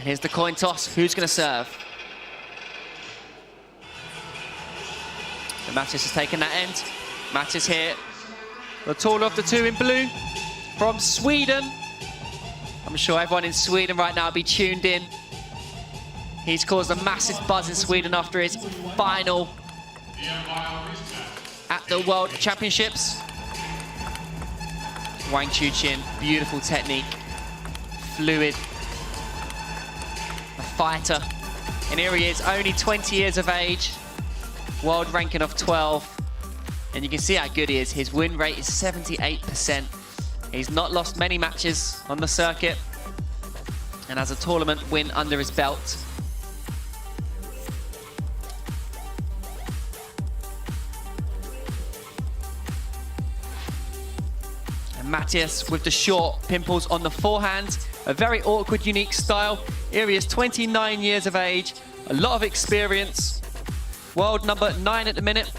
Here's the coin toss. Who's going to serve? Mattias has taken that end. Mattias here, the taller of the two in blue, from Sweden. I'm sure everyone in Sweden right now will be tuned in. He's caused a massive buzz in Sweden after his final at the World Championships. Wang Chuqin, beautiful technique, fluid, a fighter. And here he is, only 20 years of age, world ranking of 12. And you can see how good he is. His win rate is 78%. He's not lost many matches on the circuit and has a tournament win under his belt. And Mattias with the short pimples on the forehand. A very awkward, unique style. Here he is, 29 years of age, a lot of experience. World number 9 at the minute.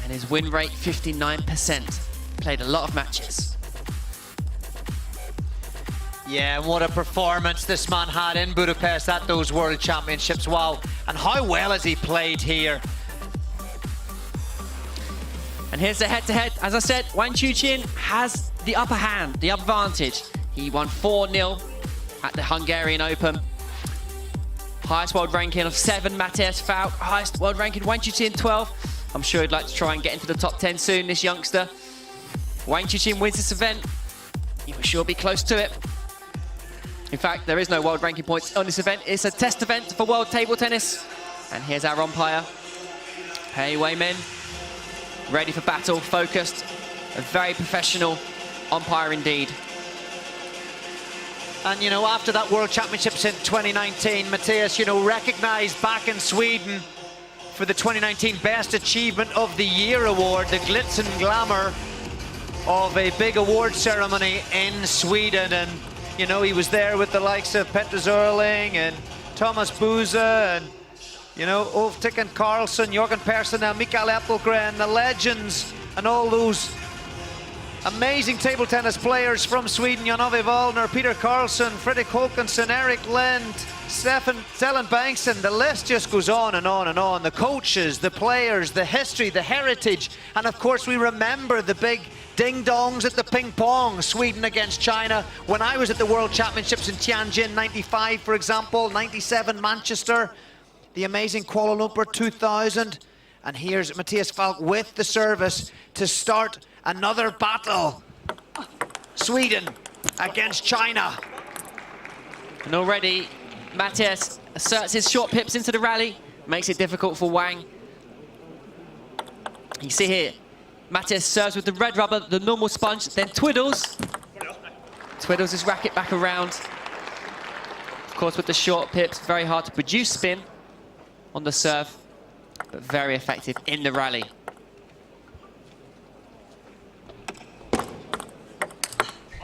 And his win rate, 59%. Played a lot of matches. Yeah, and what a performance this man had in Budapest at those World Championships. Wow, and how well has he played here? And here's the head-to-head. As I said, Wang Chuqin has the upper hand, the advantage. He won 4-0 at the Hungarian Open. Highest world ranking of 7, Mattias Falk. Highest world ranking, Wang Chuqin, 12. I'm sure he'd like to try and get into the top 10 soon, this youngster. Wang Chuqin wins this event, he will sure be close to it. In fact, there is no world ranking points on this event. It's a test event for world table tennis. And here's our umpire, Pei Wei-min, ready for battle, focused. A very professional umpire indeed. And, you know, after that World Championships in 2019, Mattias, you know, recognised back in Sweden for the 2019 Best Achievement of the Year award, the glitz and glamour of a big award ceremony in Sweden. And, you know, he was there with the likes of Petter Zerling and Thomas Buse and, you know, Ulf Ticken Karlsson, Jorgen Persson and Mikael Appelgren, the legends, and all those amazing table tennis players from Sweden. Jan-Ove Wallner, Peter Karlsson, Fredrik Håkansson, Erik Lind, Stellan Bengtsson. The list just goes on and on and on. The coaches, the players, the history, the heritage. And of course we remember the big ding-dongs at the ping pong, Sweden against China. When I was at the World Championships in Tianjin, 95 for example, 97 Manchester, the amazing Kuala Lumpur 2000. And here's Mattias Falk with the service to start another battle. Sweden against China. And already Mattias asserts his short pips into the rally, makes it difficult for Wang. You see here, Mattias serves with the red rubber, the normal sponge, then twiddles his racket back around. Of course, with the short pips, very hard to produce spin on the serve, but very effective in the rally.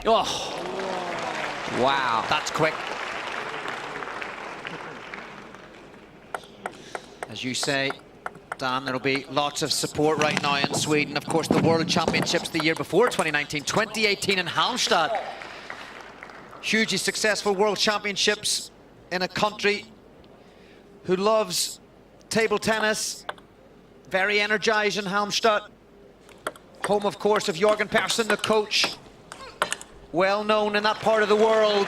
Oh, wow. That's quick. As you say, Dan, there'll be lots of support right now in Sweden. Of course, the World Championships the year before 2019, 2018 in Halmstad. Hugely successful World Championships in a country who loves table tennis. Very energized in Halmstad. Home, of course, of Jorgen Persson, the coach. Well known in that part of the world.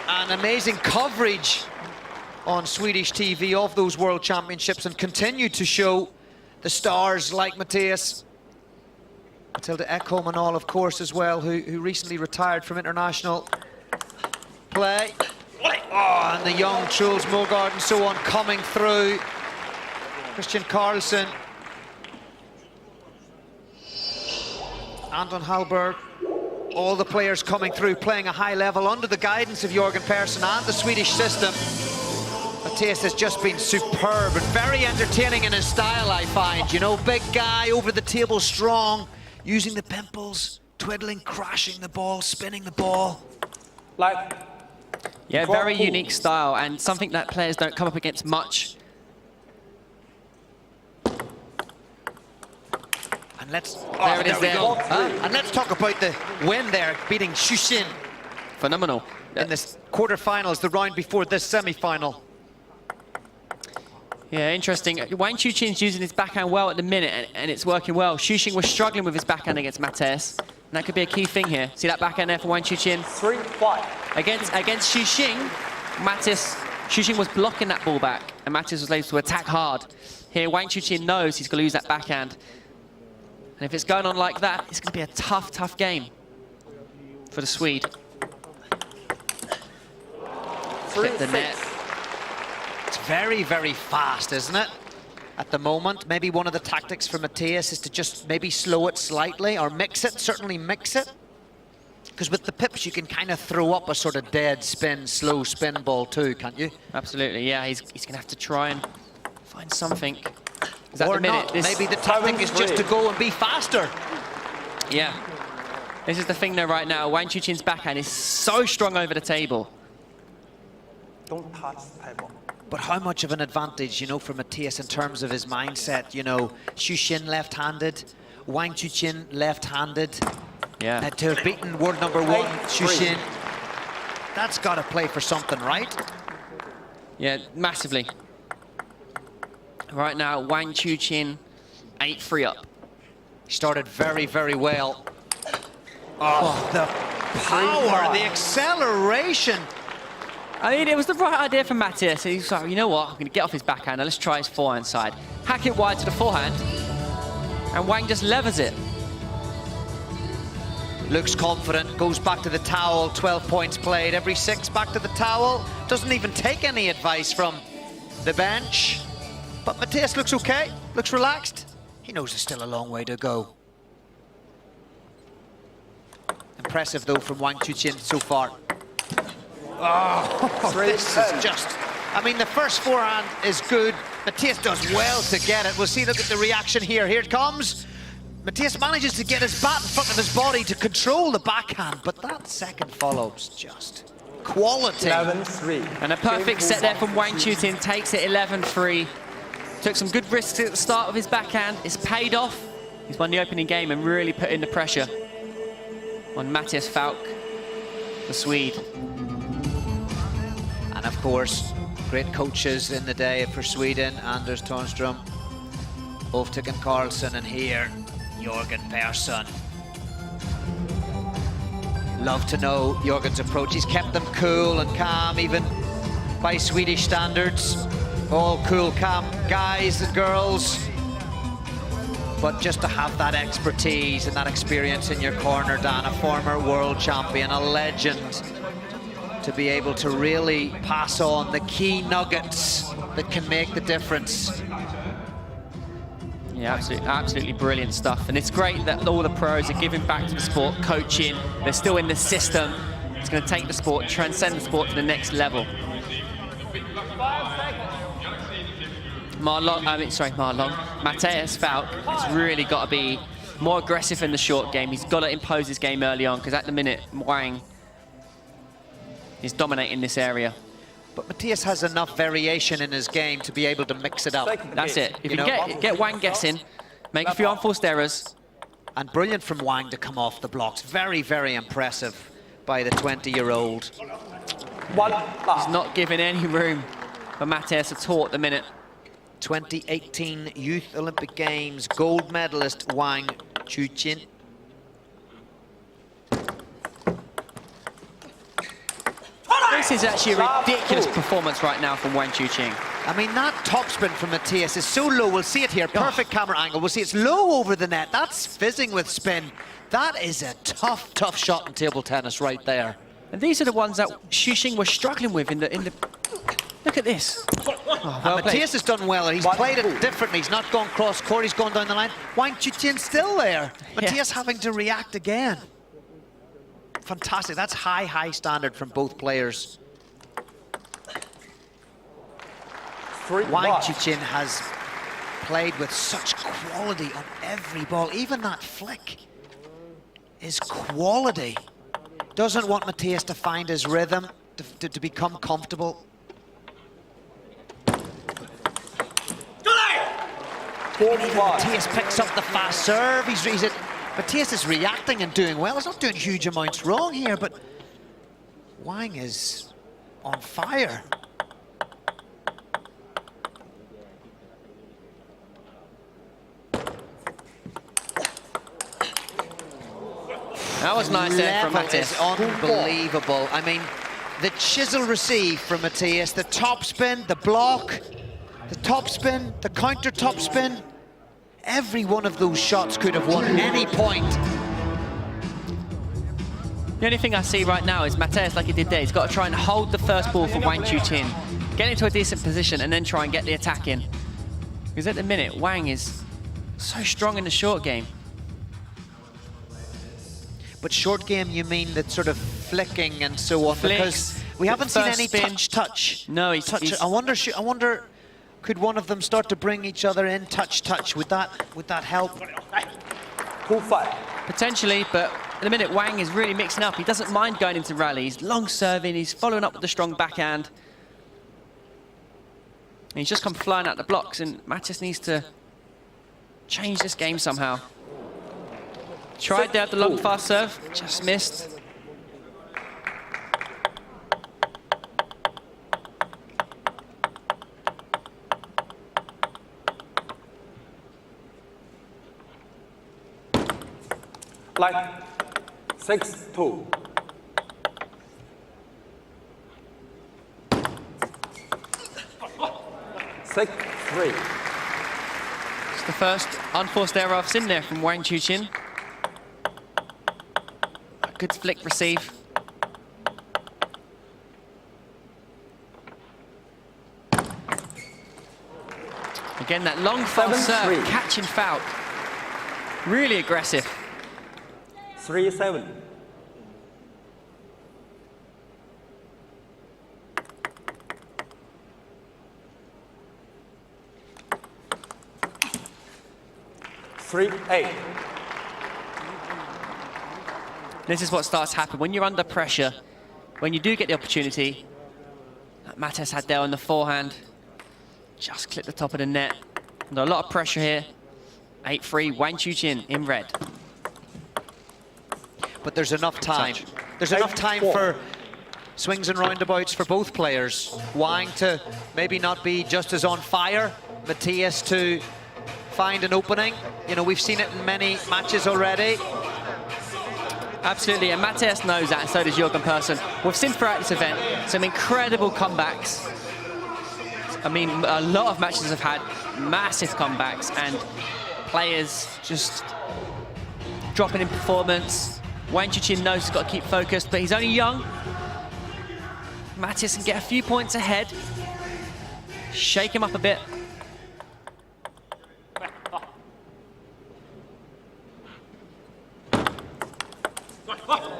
And amazing coverage on Swedish TV of those World Championships, and continue to show the stars like Mattias, Matilda Ekholm and all, of course, as well, who recently retired from international play. Oh, and the young Truls Mogard and so on coming through. Christian Karlsson. Anton Hallberg. All the players coming through, playing a high level under the guidance of Jorgen Persson and the Swedish system. Mattias has just been superb and very entertaining in his style, I find. You know, big guy, over the table, strong, using the pimples, twiddling, crashing the ball, spinning the ball. Yeah, very unique style, and something that players don't come up against much. And let's, there it is there. And let's talk about the win there, beating Chuqin. Phenomenal. in the quarterfinals, the round before this semi-final. Yeah, interesting. Wang Chuqin's using his backhand well at the minute, and it's working well. Chuqin was struggling with his backhand against Mattias, and that could be a key thing here. See that backhand there for Wang Chuqin? 3-5. Against Chuqin, Chuqin was blocking that ball back, and Mattias was able to attack hard. Here, Wang Chuqin knows he's going to lose that backhand. And if it's going on like that, it's going to be a tough, tough game for the Swede. Hit the net. It's very, very fast, isn't it? At the moment, maybe one of the tactics for Mattias is to just maybe slow it slightly or mix it, certainly mix it. Because with the pips, you can kind of throw up a sort of dead spin, slow spin ball too, can't you? Absolutely, yeah. He's going to have to try and find something. Or not. Maybe the tactic is just to go and be faster. Yeah. This is the thing though right now. Wang Chuqin's backhand is so strong over the table. Don't touch the table. But how much of an advantage, you know, for Mattias in terms of his mindset, you know, Chuqin left-handed, Wang Chuqin left-handed. Yeah. To have beaten world number one, Chuqin, that's got to play for something, right? Yeah, massively. Right now, Wang Chuqin 8-3 up. He started very, very well. Oh, the power, the acceleration. I mean, it was the right idea for Mattias. He was like, you know what, I'm going to get off his backhand. Now let's try his forehand side. Hack it wide to the forehand, and Wang just levers it. Looks confident, goes back to the towel, 12 points played. Every 6 back to the towel. Doesn't even take any advice from the bench. But Mattias looks okay, looks relaxed. He knows there's still a long way to go. Impressive though from Wang Chuqin so far. Oh, this is just... I mean, the first forehand is good. Mattias does well to get it. We'll see, look at the reaction here. Here it comes. Mattias manages to get his bat in front of his body to control the backhand, but that second follows just quality. 11-3. And a perfect set there from Wang Chuqin, takes it 11-3. Took some good risks at the start of his backhand. It's paid off. He's won the opening game and really put in the pressure on Mattias Falk, the Swede. And of course, great coaches in the day for Sweden. Anders Thornström, Oftiken Karlsson, and here, Jörgen Persson. Love to know Jörgen's approach. He's kept them cool and calm, even by Swedish standards. All cool, calm guys and girls. But just to have that expertise and that experience in your corner, Dan, a former world champion, a legend, to be able to really pass on the key nuggets that can make the difference. Yeah, absolutely brilliant stuff. And it's great that all the pros are giving back to the sport, coaching. They're still in the system. It's going to take the sport, transcend the sport to the next level. Mattias Falk has really got to be more aggressive in the short game. He's got to impose his game early on, because at the minute, Wang is dominating this area. But Mattias has enough variation in his game to be able to mix it up. That's it. If you get Wang guessing, make a few unforced errors. And brilliant from Wang to come off the blocks. Very, very impressive by the 20-year-old. He's not giving any room for Mattias at all at the minute. 2018 Youth Olympic Games gold medalist Wang Chuqin. This is actually a ridiculous performance right now from Wang Chuqin. I mean, that topspin from Mattias is so low. We'll see it here. Perfect camera angle. We'll see it's low over the net. That's fizzing with spin. That is a tough, tough shot in table tennis right there. And these are the ones that Chuqin was struggling with in the... Look at this. Oh, well Mattias has done well. He's played it differently. He's not gone cross-court. He's gone down the line. Wang Chuqin's still there. Mattias having to react again. Fantastic. That's high, high standard from both players. Wang Chuqin has played with such quality on every ball. Even that flick is quality. Doesn't want Mattias to find his rhythm, to become comfortable. Mattias picks up the fast serve. Mattias is reacting and doing well. He's not doing huge amounts wrong here, but Wang is on fire. That was nice there from Level Mattias. is unbelievable. I mean, the chisel receive from Mattias, the top spin, the block, the top spin, the counter top spin. Every one of those shots could have won any point. The only thing I see right now is Mattias, like he did there, he's got to try and hold the first ball from Wang Chuqin, get into a decent position, and then try and get the attack in. Because at the minute, Wang is so strong in the short game. But short game, you mean that sort of flicking and so on? Flicks, because we haven't seen any spin. touch. No, touch. I wonder, could one of them start to bring each other in touch? Would that help? 2-5. Potentially, but at the minute, Wang is really mixing up. He doesn't mind going into rallies, long serving, he's following up with the strong backhand. And he's just come flying out the blocks, and Mattias needs to change this game somehow. Tried there at the long fast serve, just missed. Light. 6-2. 6-3. It's the first unforced error I've seen there from Wang Chuqin. A good flick receive. Again, that long fast serve, 7-3. catching Falk. Really aggressive. 3-7. This is what starts to happen when you're under pressure. When you do get the opportunity, like Mattias had there on the forehand, just clip the top of the net. Under a lot of pressure here. 8-3, Wang Chuqin in red. But there's enough time. Touch. There's enough time for swings and roundabouts for both players. Wang to maybe not be just as on fire. Mattias to find an opening. You know, we've seen it in many matches already. Absolutely, and Mattias knows that, and so does Jürgen Persson. We've seen throughout this event some incredible comebacks. I mean, a lot of matches have had massive comebacks, and players just dropping in performance. Wang Chuqin knows he's got to keep focused, but he's only young. Mattias can get a few points ahead. Shake him up a bit.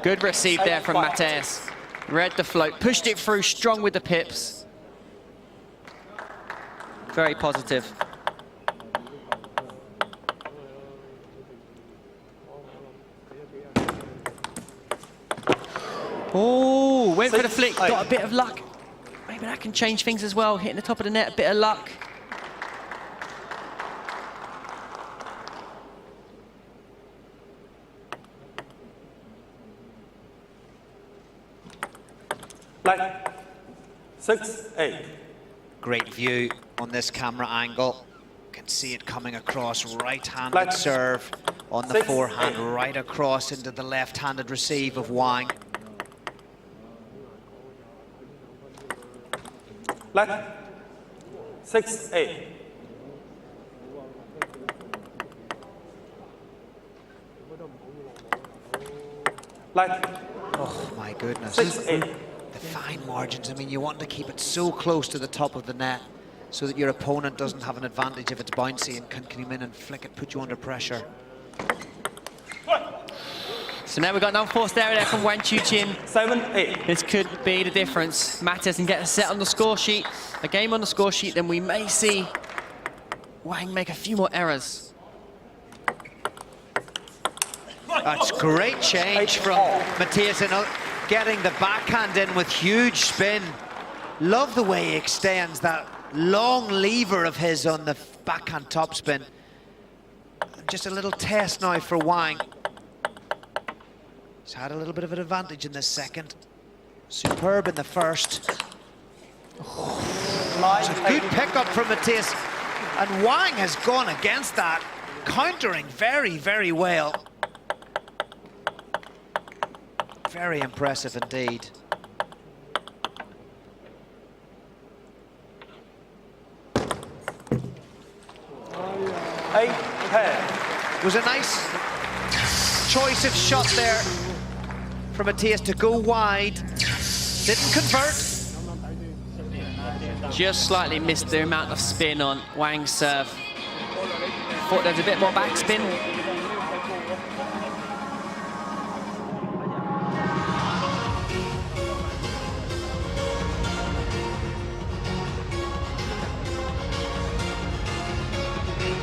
Good receive there from Mattias. Read the float, pushed it through, strong with the pips. Very positive. Oh, went for the flick, got a bit of luck. Maybe that can change things as well. Hitting the top of the net, a bit of luck. Light. 6-8. Great view on this camera angle. Can see it coming across, right-handed Light. serve on the 6-8. forehand, right across into the left-handed receive of Wang. Light. 6-8. Light. Oh my goodness. 6-8. The fine margins, I mean, you want to keep it so close to the top of the net so that your opponent doesn't have an advantage if it's bouncy and can come in and flick it, put you under pressure. So now we've got an unforced error there from Wang Chuqin. 7-8. This could be the difference. Mattias can get a set on the score sheet, a game on the score sheet, then we may see Wang make a few more errors. That's great change from Mattias, and getting the backhand in with huge spin. Love the way he extends that long lever of his on the backhand topspin. Just a little test now for Wang. He's had a little bit of an advantage in this second. Superb in the first. Nine, It's a good eight. pickup from Mattias. And Wang has gone against that, countering very, very well. Very impressive indeed. Eight, 10. Was a nice choice of shot there from Mattias to go wide. Didn't convert. Just slightly missed the amount of spin on Wang's serve. Thought there was a bit more backspin.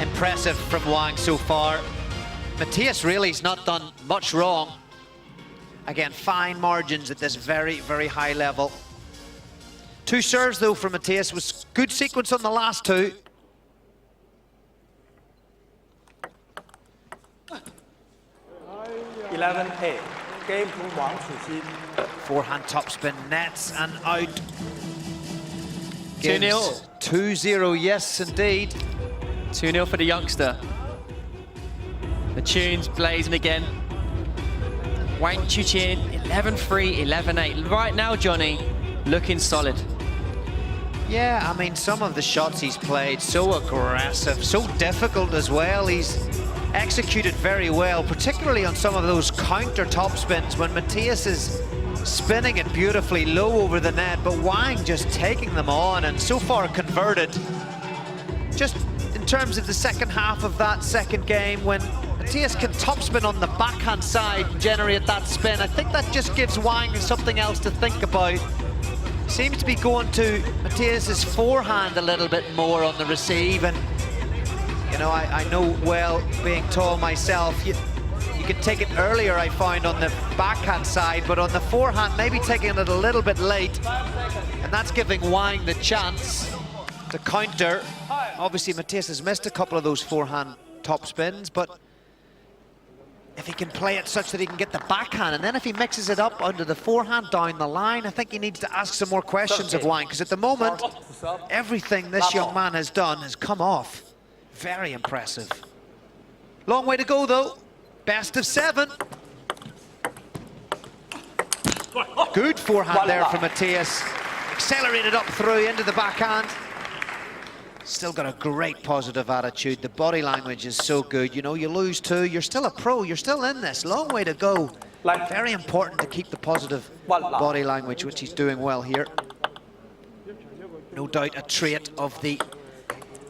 Impressive from Wang so far. Mattias really's not done much wrong. Again, fine margins at this very, very high level. 2 serves though from Mattias, was good sequence on the last 2. Eleven, 8. Game to Wang Chuqin. Forehand topspin nets and out. 2-0. 2-0, yes indeed. 2-0 for the youngster. The tune's blazing again. Wang Chuqin, 11-3, 11-8. Right now, Johnny, looking solid. Yeah, I mean, some of the shots he's played, so aggressive, so difficult as well. He's executed very well, particularly on some of those counter topspins when Mattias is spinning it beautifully low over the net, but Wang just taking them on and so far converted. Just in terms of the second half of that second game, when Mattias can topspin on the backhand side and generate that spin, I think that just gives Wang something else to think about. Seems to be going to Mattias's forehand a little bit more on the receive, and you know, I know well, being tall myself, you can take it earlier, I find, on the backhand side, but on the forehand, maybe taking it a little bit late, and that's giving Wang the chance to counter. Obviously, Mattias has missed a couple of those forehand top spins, but if he can play it such that he can get the backhand, and then if he mixes it up under the forehand down the line, I think he needs to ask some more questions of Wang, because at the moment, everything this young man has done has come off. Very impressive. Long way to go, though. Best of 7. Good forehand there from Mattias. Accelerated up through into the backhand. Still got a great positive attitude. The body language is so good. You know, you lose 2, you're still a pro, you're still in this. Long way to go. Very important to keep the positive body language, which he's doing well here. No doubt a trait of the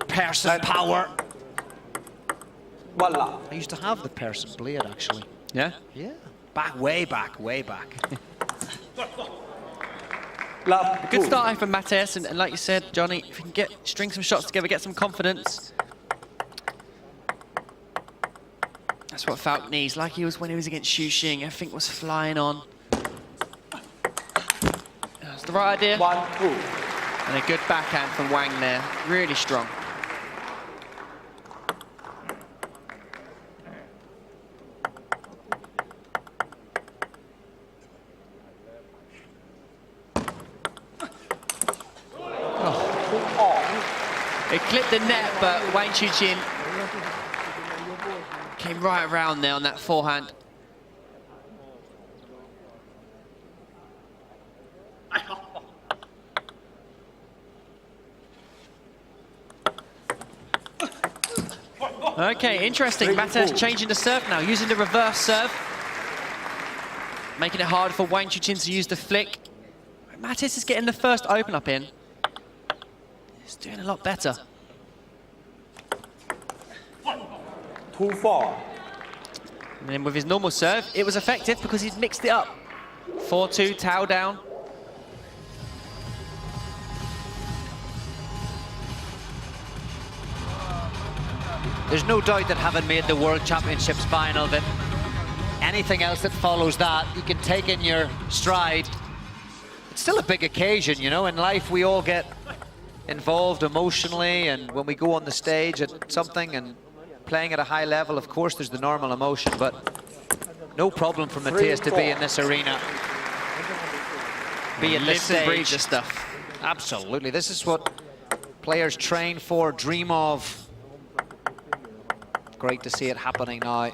person power. I used to have the person blade, actually. Yeah? Yeah. Way back, way back. Good start from Mattias, and like you said, Johnny, if you can string some shots together, get some confidence. That's what Falk needs, like he was when he was against Chuqin. Everything was flying on. That's the right idea. 1-2. And a good backhand from Wang there, really strong. It clipped the net, but Wang Chuqin came right around there on that forehand. Okay, interesting. Mattias changing the serve now, using the reverse serve. Making it harder for Wang Chuqin to use the flick. Mattias is getting the first open up in. He's doing a lot better. 2-4. And then with his normal serve, it was effective because he's mixed it up. 4-2, towel down. There's no doubt that having made the World Championships final, that anything else that follows that, you can take in your stride. It's still a big occasion, you know. In life, we all get involved emotionally, and when we go on the stage at something and playing at a high level, of course, there's the normal emotion, but no problem for Mattias to be in this arena. be at this Lives and breathes stage. this stuff. Absolutely. This is what players train for, dream of. Great to see it happening now.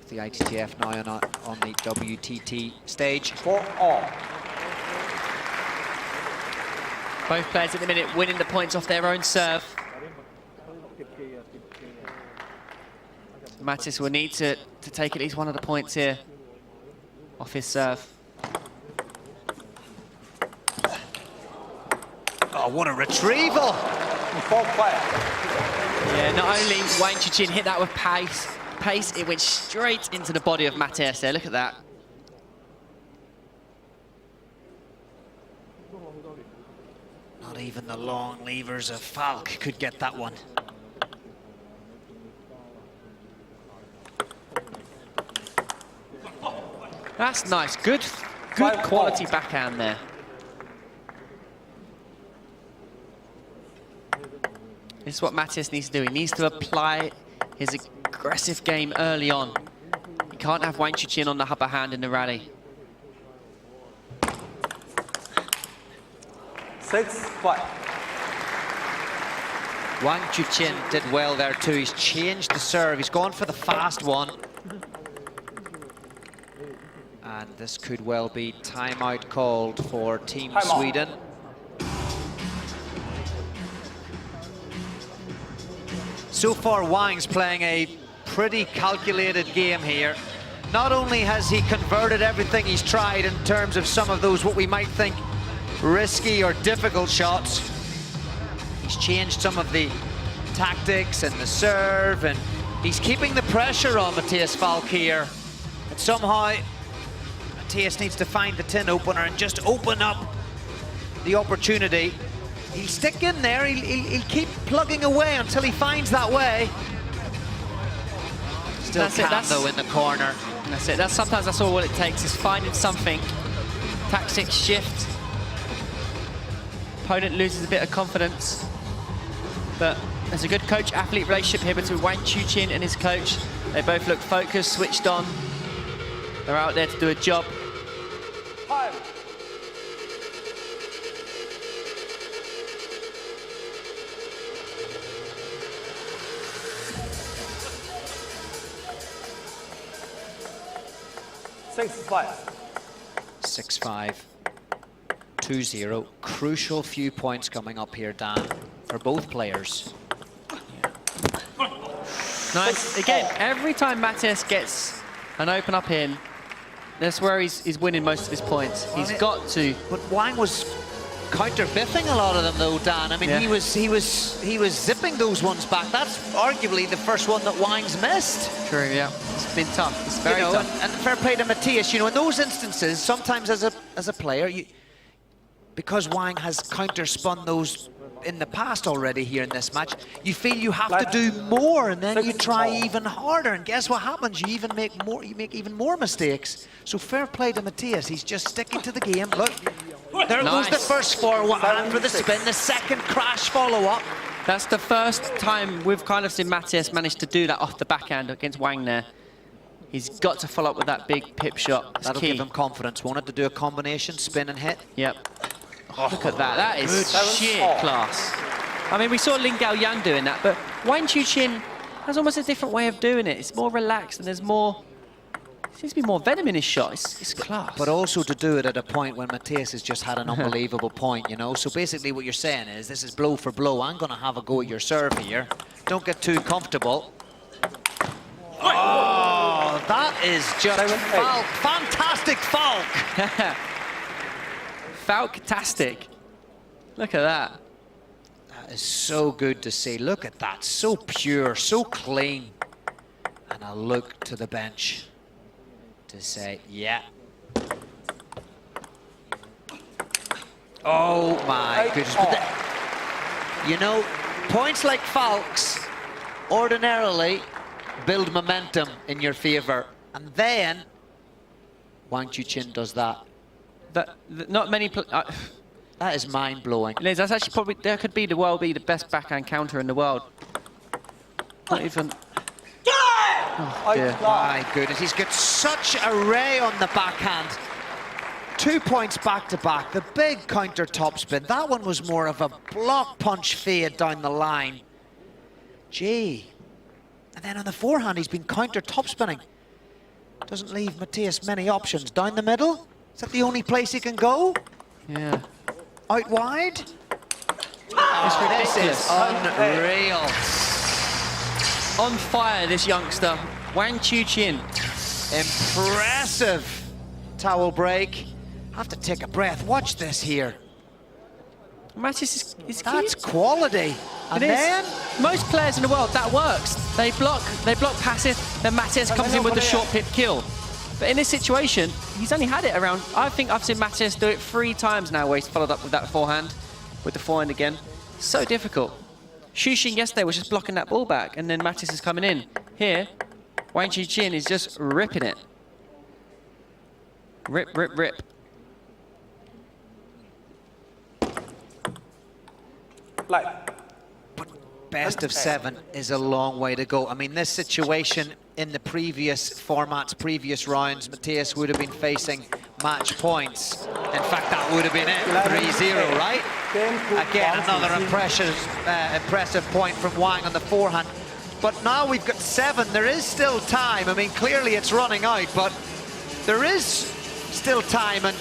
The ITTF now on the WTT stage. 4-all. Both players at the minute winning the points off their own serve. Mattias will need to take at least one of the points here off his serve. Oh, what a retrieval! 4 play. Yeah, not only Wang Chuqin hit that with pace, it went straight into the body of Mattias there. Look at that. Not even the long levers of Falk could get that one. That's nice. Good quality backhand there. This is what Mattias needs to do. He needs to apply his aggressive game early on. He can't have Wang Chuqin on the upper hand in the rally. 6-5. Wang Chuqin did well there too. He's changed the serve. He's gone for the fast one. And this could well be timeout called for Team Sweden. So far, Wang's playing a pretty calculated game here. Not only has he converted everything he's tried in terms of some of those what we might think risky or difficult shots, he's changed some of the tactics and the serve, and he's keeping the pressure on Mattias Falk here. And somehow, Mattias needs to find the tin opener and just open up the opportunity. He'll stick in there, he'll keep plugging away until he finds that way. Still can though in the corner. That's it. Sometimes that's all it takes, is finding something. Tactics shift. Opponent loses a bit of confidence. But there's a good coach-athlete relationship here between Wang Chuqin and his coach. They both look focused, switched on. They're out there to do a job. 6-5. 6-5, 2-0. Crucial few points coming up here, Dan, for both players. Nice. Again, every time Mattias gets an open up in, that's where he's winning most of his points. He's got to. But Wang was counter-biffing a lot of them though, Dan. I mean, yeah. he was zipping those ones back. That's arguably the first one that Wang's missed. True, yeah. It's been tough. It's very tough. And fair play to Mattias. You know, in those instances, sometimes as a player, because Wang has counter-spun those in the past already here in this match, you feel you have to do more, and then you try even harder, and guess what happens? You make even more mistakes. So fair play to Mattias. He's just sticking to the game. Look, there goes the first forward hand for the spin, the second crash follow-up. That's the first time we've kind of seen Mattias manage to do that off the backhand against Wang there. He's got to follow up with that big pip shot. It's That'll key. give him confidence. Wanted to do a combination, spin and hit. Yep. Oh, look at that. That is sheer class. I mean, we saw Lin Gao Yang doing that, but Wang Chuqin has almost a different way of doing it. It's more relaxed and there's more... seems to be more venom in his shot. It's class. But also to do it at a point when Mattias has just had an unbelievable point, you know? So basically what you're saying is, this is blow for blow. I'm going to have a go at your serve here. Don't get too comfortable. Oh, that is just Falk. Fantastic Falk. Falk-tastic. Look at that. That is so good to see. Look at that. So pure, so clean. And I look to the bench to say, yeah. Oh my goodness. But you know, points like Falk's ordinarily build momentum in your favor. And then Wang Chuqin does that. Not many... that is mind-blowing. Liz, that's actually probably... That could be the best backhand counter in the world. Not even... Oh, dear. My goodness, he's got such array on the backhand. 2 points back-to-back. The big counter topspin. That one was more of a block punch fade down the line. Gee. And then on the forehand, he's been counter topspinning. Doesn't leave Mattias many options. Down the middle? Is that the only place he can go? Yeah. Out wide? It's This is unreal. On fire, this youngster, Wang Chuqin. Impressive towel break. Have to take a breath. Watch this here. Mattias is That's cute. quality. And It is. then Most players in the world, that works. They block passive, then Mattias comes in with the short pip kill. But in this situation, he's only had it around, I think I've seen Mattias do it 3 times now where he's followed up with that forehand, with the forehand again. So difficult. Chuqin yesterday was just blocking that ball back, and then Mattias is coming in. Here, Wang Chuqin is just ripping it. Rip, rip, rip. Light. best of 7 is a long way to go. I mean, this situation in the previous formats, previous rounds, Mattias would have been facing match points. In fact, that would have been it, 3-0, right? Again, another impressive point from Wang on the forehand. But now we've got 7. There is still time. I mean, clearly it's running out, but there is still time. And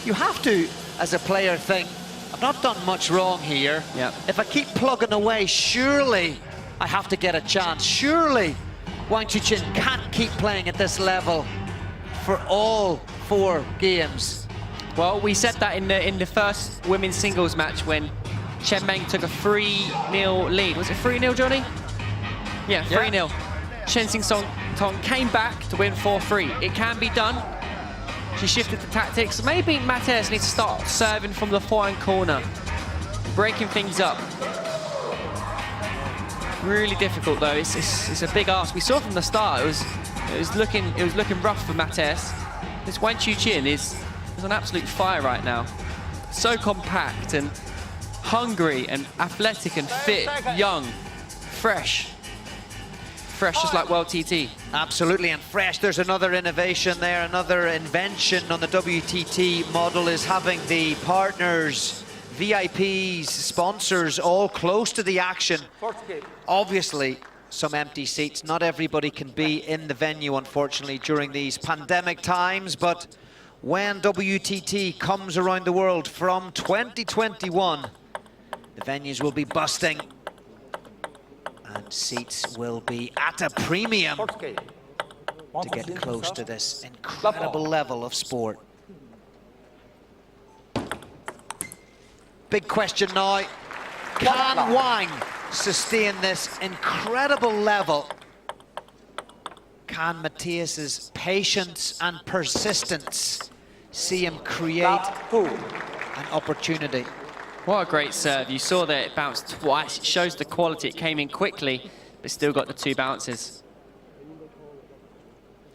you have to, as a player, think, I've not done much wrong here. Yeah. If I keep plugging away, surely I have to get a chance. Surely Wang Chuqin can't keep playing at this level for all 4 games. Well, we said that in the first women's singles match when Chen Meng took a 3-0 lead. Was it 3-0, Johnny? Yeah, 3-0. Chen Xingtong came back to win 4-3. It can be done. She shifted the tactics. Maybe Mattias needs to start serving from the forehand corner, breaking things up. Really difficult though. It's a big ask. We saw from the start it was looking rough for Mattias. This Wang Chuqin is on absolute fire right now. So compact and hungry and athletic and fit, young, fresh. Fresh, just like WTT. Absolutely, and fresh. There's another innovation there, another invention on the WTT model is having the partners, VIPs, sponsors all close to the action. Obviously, some empty seats. Not everybody can be in the venue, unfortunately, during these pandemic times, but when WTT comes around the world from 2021, the venues will be busting. And seats will be at a premium to get close to this incredible level of sport. Big question now, can Wang sustain this incredible level? Can Mattias's patience and persistence see him create an opportunity? What a great serve. You saw that it bounced twice. It shows the quality. It came in quickly, but still got the 2 bounces.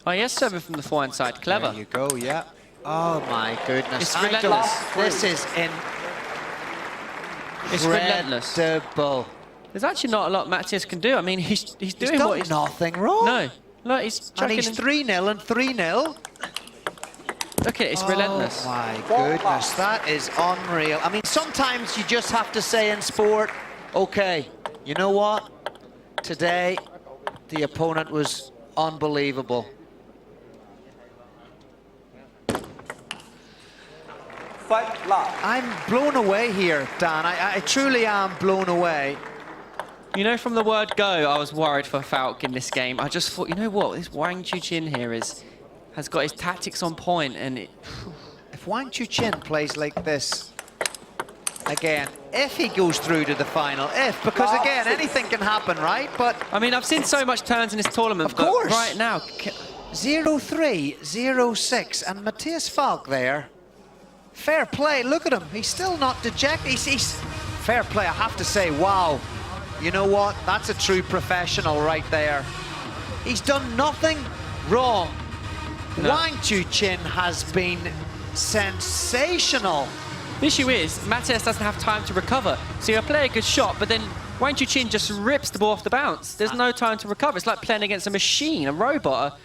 Oh, yes, serving from the forehand side. Clever. There you go, yeah. Oh, my goodness. It's relentless. This is It's relentless. incredible. There's actually not a lot Mattias can do. I mean, he's doing done what he's... nothing wrong. No. Look, he's And chucking he's in. 3-0 and 3-0. Look at it, it's relentless. Oh my goodness, that is unreal. I mean, sometimes you just have to say in sport, okay, you know what? Today, the opponent was unbelievable. I'm blown away here, Dan. I truly am blown away. You know, from the word go, I was worried for Falk in this game. I just thought, you know what? This Wang Chuqin here has got his tactics on point, and If Wang Chuqin plays like this again, if he goes through to the final, because again, anything can happen, right? But I mean, I've seen so much turns in this tournament. Of course. But right now, 0-3, 0-6, and Mattias Falk there. Fair play, look at him. He's still not dejected. He's fair play, I have to say, wow. You know what? That's a true professional right there. He's done nothing wrong. No. Wang Chuqin has been sensational. the issue is Mattias doesn't have time to recover. So you play a good shot, but then Wang Chuqin just rips the ball off the bounce. There's no time to recover. It's like playing against a machine, a robot,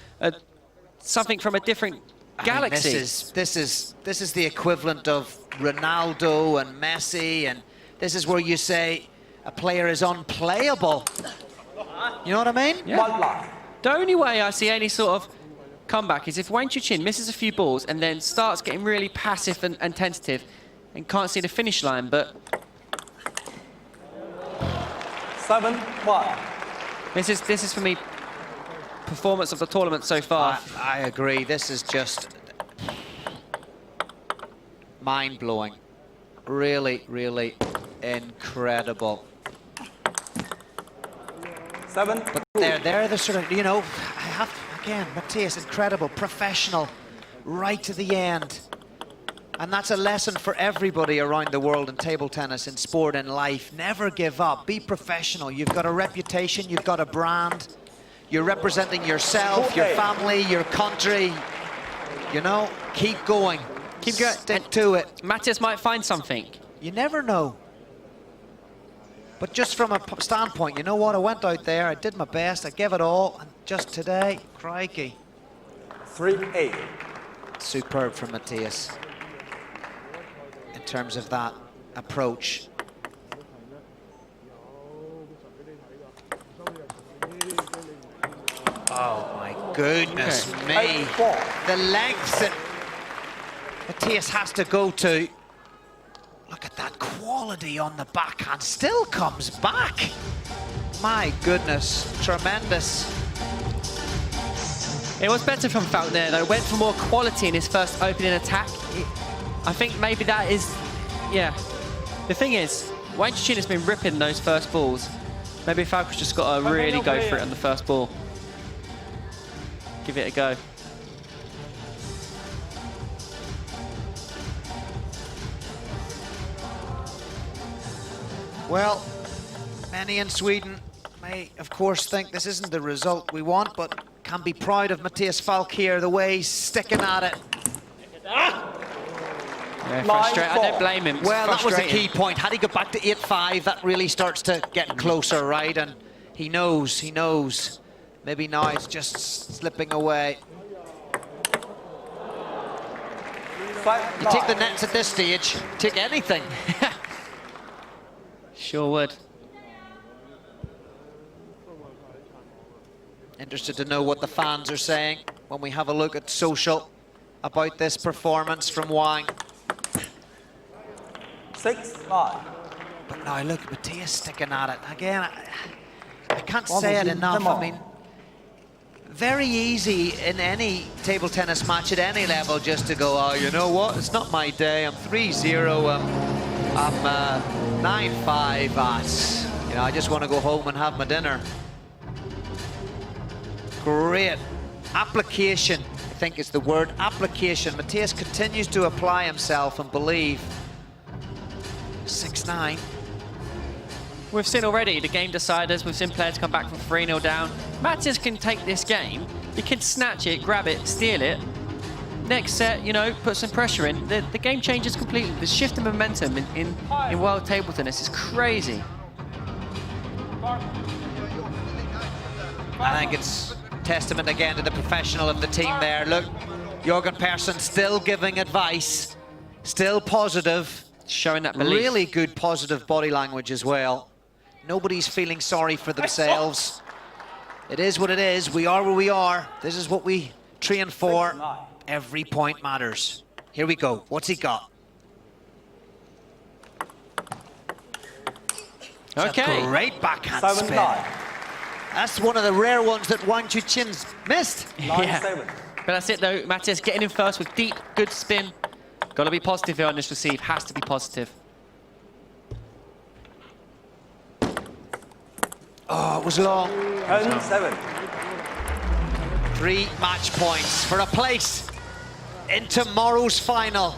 something from a different galaxy. This is the equivalent of Ronaldo and Messi, and this is where you say a player is unplayable. You know what I mean? Yeah. 1 love. The only way I see any sort of comeback is if Wang Chuqin misses a few balls and then starts getting really passive and tentative and can't see the finish line, but 7-1. this is for me performance of the tournament so far. I agree. This is just mind-blowing. Really, really incredible. 7. But they're the sort of, you know, I have, again, Mattias, incredible, professional, right to the end. And that's a lesson for everybody around the world in table tennis, in sport, in life. Never give up. Be professional. You've got a reputation. You've got a brand. You're representing yourself, your family, your country. You know, keep going. Keep going. Stick to it. Mattias might find something. You never know. But just from a standpoint, you know what? I went out there, I did my best, I gave it all, and just today, crikey. 3-8. Superb from Mattias in terms of that approach. Oh my goodness me. 8-4. The lengths that Mattias has to go to. Look at that quality on the backhand, still comes back. My goodness, tremendous. It was better from Falk there, though. Went for more quality in his first opening attack. I think maybe that is, yeah. The thing is, Wang Chuqin has been ripping those first balls. Maybe Falk's just got to really go for it on the first ball. Give it a go. Well, many in Sweden may, of course, think this isn't the result we want, but can be proud of Mattias Falk here, the way he's sticking at it. Yeah, frustrating. I don't blame him. It's Well, that was the frustrating. key point. Had he got back to 8-5, that really starts to get closer, right? And he knows. Maybe now it's just slipping away. You take the nets at this stage, take anything. Sure would. Interested to know what the fans are saying when we have a look at social about this performance from Wang. 6-5. But now look, Mattias sticking at it. Again, I can't say it enough. I mean, very easy in any table tennis match at any level just to go, oh, you know what, it's not my day, I'm 3-0, I'm 9-5, you know, I just want to go home and have my dinner. Great application, I think is the word, application. Mattias continues to apply himself and believe. 6-9. We've seen already the game deciders. We've seen players come back from 3-0 down. Mattias can take this game. He can snatch it, grab it, steal it. Next set, you know, put some pressure in. The game changes completely. The shift in momentum in world table tennis is crazy. I think it's testament again to the professional of the team there. Look, Jørgen Persson still giving advice, still positive. Showing that belief. Really good positive body language as well. Nobody's feeling sorry for themselves. It is what it is. We are where we are. This is what we train for. Every point matters. Here we go. What's he got? Okay. A great backhand 7-9. spin. That's one of the rare ones that Wang Chuqin's missed. 9-7. But that's it though. Mattias getting in first with deep, good spin. Got to be positive here on this receive. Has to be positive. Oh, it was long. 10-7. 3 match points for a place in tomorrow's final.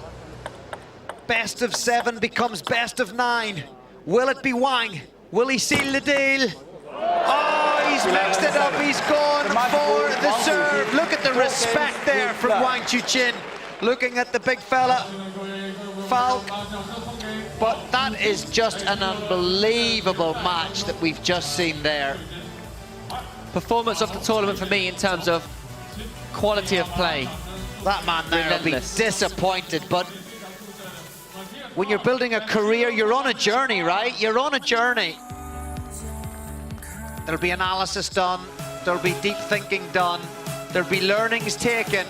Best of 7 becomes best of 9. Will it be Wang? Will he seal the deal? Oh, he's mixed it up. He's gone for the serve. Look at the respect there from Wang Chuqin. Looking at the big fella, Falk. But that is just an unbelievable match that we've just seen there. Performance of the tournament for me in terms of quality of play. That man there will be Relentless. disappointed, but when you're building a career, you're on a journey, right? You're on a journey. There'll be analysis done, there'll be deep thinking done, there'll be learnings taken,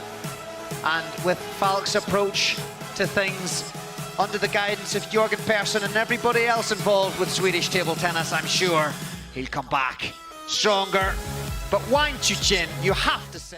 and with Falk's approach to things, under the guidance of Jörgen Persson and everybody else involved with Swedish table tennis, I'm sure he'll come back stronger. But Chuqin, you have to say.